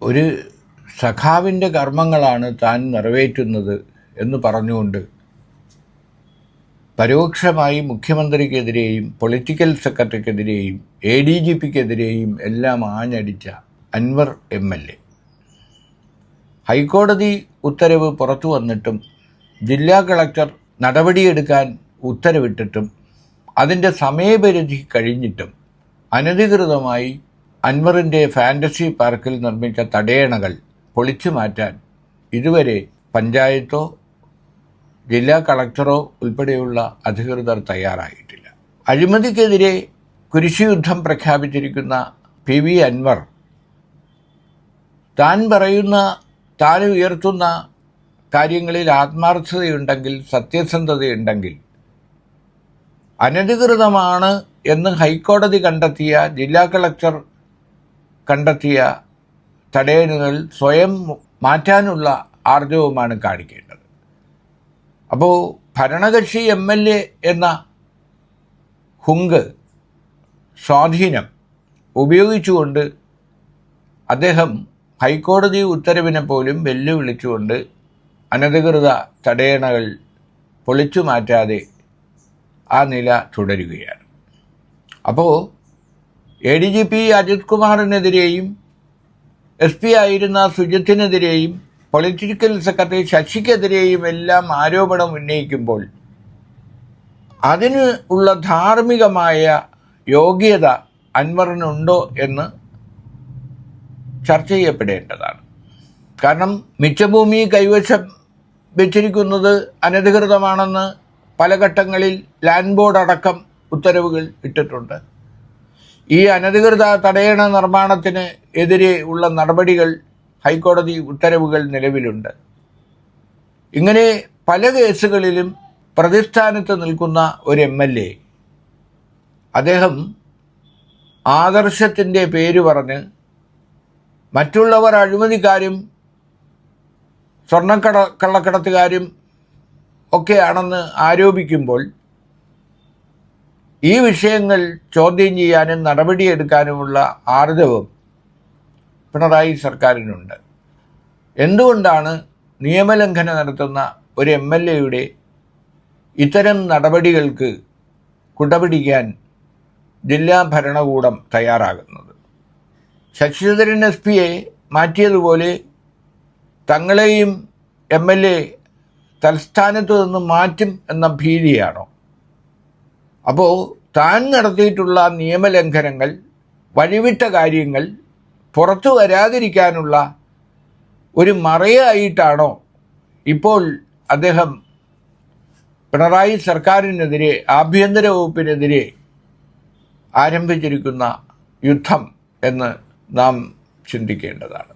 ഒരു സഖാവിൻ്റെ കർമ്മങ്ങളാണ് താൻ നിറവേറ്റുന്നത് എന്ന് പറഞ്ഞുകൊണ്ട് പരോക്ഷമായി മുഖ്യമന്ത്രിക്കെതിരെയും പൊളിറ്റിക്കൽ സെക്രട്ടറിക്കെതിരെയും ADGPക്കെതിരെയും എല്ലാം ആഞ്ഞടിച്ച അൻവർ MLA ഹൈക്കോടതി ഉത്തരവ് പുറത്തു വന്നിട്ടും ജില്ലാ കളക്ടർ നടപടിയെടുക്കാൻ ഉത്തരവിട്ടിട്ടും അതിൻ്റെ സമയപരിധി കഴിഞ്ഞിട്ടും അനധികൃതമായി അൻവറിൻ്റെ ഫാൻറ്റസി പാർക്കിൽ നിർമ്മിച്ച തടയണകൾ പൊളിച്ചു മാറ്റാൻ ഇതുവരെ പഞ്ചായത്തോ ജില്ലാ കളക്ടറോ ഉൾപ്പെടെയുള്ള അധികൃതർ തയ്യാറായിട്ടില്ല. അഴിമതിക്കെതിരെ കുരിശുയുദ്ധം പ്രഖ്യാപിച്ചിരിക്കുന്ന PV അൻവർ താൻ ഉയർത്തുന്ന കാര്യങ്ങളിൽ ആത്മാർത്ഥതയുണ്ടെങ്കിൽ, സത്യസന്ധതയുണ്ടെങ്കിൽ, അനധികൃതമാണ് എന്ന് ഹൈക്കോടതി കണ്ടെത്തിയ, ജില്ലാ കളക്ടർ കണ്ടെത്തിയ തടയണകൾ സ്വയം മാറ്റാനുള്ള ആർജവമാണ് കാണിക്കേണ്ടത്. അപ്പോൾ ഭരണകക്ഷി MLA എന്ന ഹുങ്ക്, സ്വാധീനം ഉപയോഗിച്ചുകൊണ്ട് അദ്ദേഹം ഹൈക്കോടതി ഉത്തരവിനെ പോലും വെല്ലുവിളിച്ചുകൊണ്ട് അനധികൃത തടയണകൾ പൊളിച്ചു മാറ്റാതെ ആ നില തുടരുകയാണ്. അപ്പോൾ ADGP അജിത് കുമാറിനെതിരെയും SP ആയിരുന്ന സുജിത്തിനെതിരെയും പൊളിറ്റിക്കൽ സെക്രട്ടറി ശശിക്കെതിരെയും എല്ലാം ആരോപണം ഉന്നയിക്കുമ്പോൾ അതിന് ഉള്ള ധാർമ്മികമായ യോഗ്യത അൻവറിനുണ്ടോ എന്ന് ചർച്ച ചെയ്യപ്പെടേണ്ടതാണ്. കാരണം മിച്ചഭൂമി കൈവശം വെച്ചിരിക്കുന്നത് അനധികൃതമാണെന്ന് പല ഘട്ടങ്ങളിൽ ലാൻഡ് ബോർഡ് അടക്കം ഉത്തരവുകൾ ഇട്ടിട്ടുണ്ട്. ഈ അനധികൃത തടയണ നിർമ്മാണത്തിന് എതിരെ ഉള്ള നടപടികൾ, ഹൈക്കോടതി ഉത്തരവുകൾ നിലവിലുണ്ട്. ഇങ്ങനെ പല കേസുകളിലും പ്രതിസ്ഥാനത്ത് നിൽക്കുന്ന ഒരു MLA അദ്ദേഹം ആദർശത്തിൻ്റെ പേര് പറഞ്ഞ് മറ്റുള്ളവർ അഴിമതിക്കാരും കള്ളക്കടത്തുകാരും ഒക്കെയാണെന്ന് ആരോപിക്കുമ്പോൾ ഈ വിഷയങ്ങൾ ചോദ്യം ചെയ്യാനും നടപടിയെടുക്കാനുമുള്ള ആർജവം പിണറായി സർക്കാരിനുണ്ട്. എന്തുകൊണ്ടാണ് നിയമലംഘനം നടത്തുന്ന ഒരു MLAയുടെ ഇത്തരം നടപടികൾക്ക് കുടപിടിക്കാൻ ജില്ലാ ഭരണകൂടം തയ്യാറാകുന്നത്? ശശിധരൻ SP മാറ്റിയതുപോലെ തങ്ങളെയും MLA തൽസ്ഥാനത്തു നിന്ന് മാറ്റും എന്ന ഭീതിയാണോ? അപ്പോൾ താൻ നടത്തിയിട്ടുള്ള നിയമലംഘനങ്ങൾ, വഴിവിട്ട കാര്യങ്ങൾ പുറത്തു വരാതിരിക്കാനുള്ള ഒരു മറയായിട്ടാണോ ഇപ്പോൾ അദ്ദേഹം പിണറായി സർക്കാരിനെതിരെ, ആഭ്യന്തര വകുപ്പിനെതിരെ ആരംഭിച്ചിരിക്കുന്ന യുദ്ധം എന്ന് നാം ചിന്തിക്കേണ്ടതാണ്.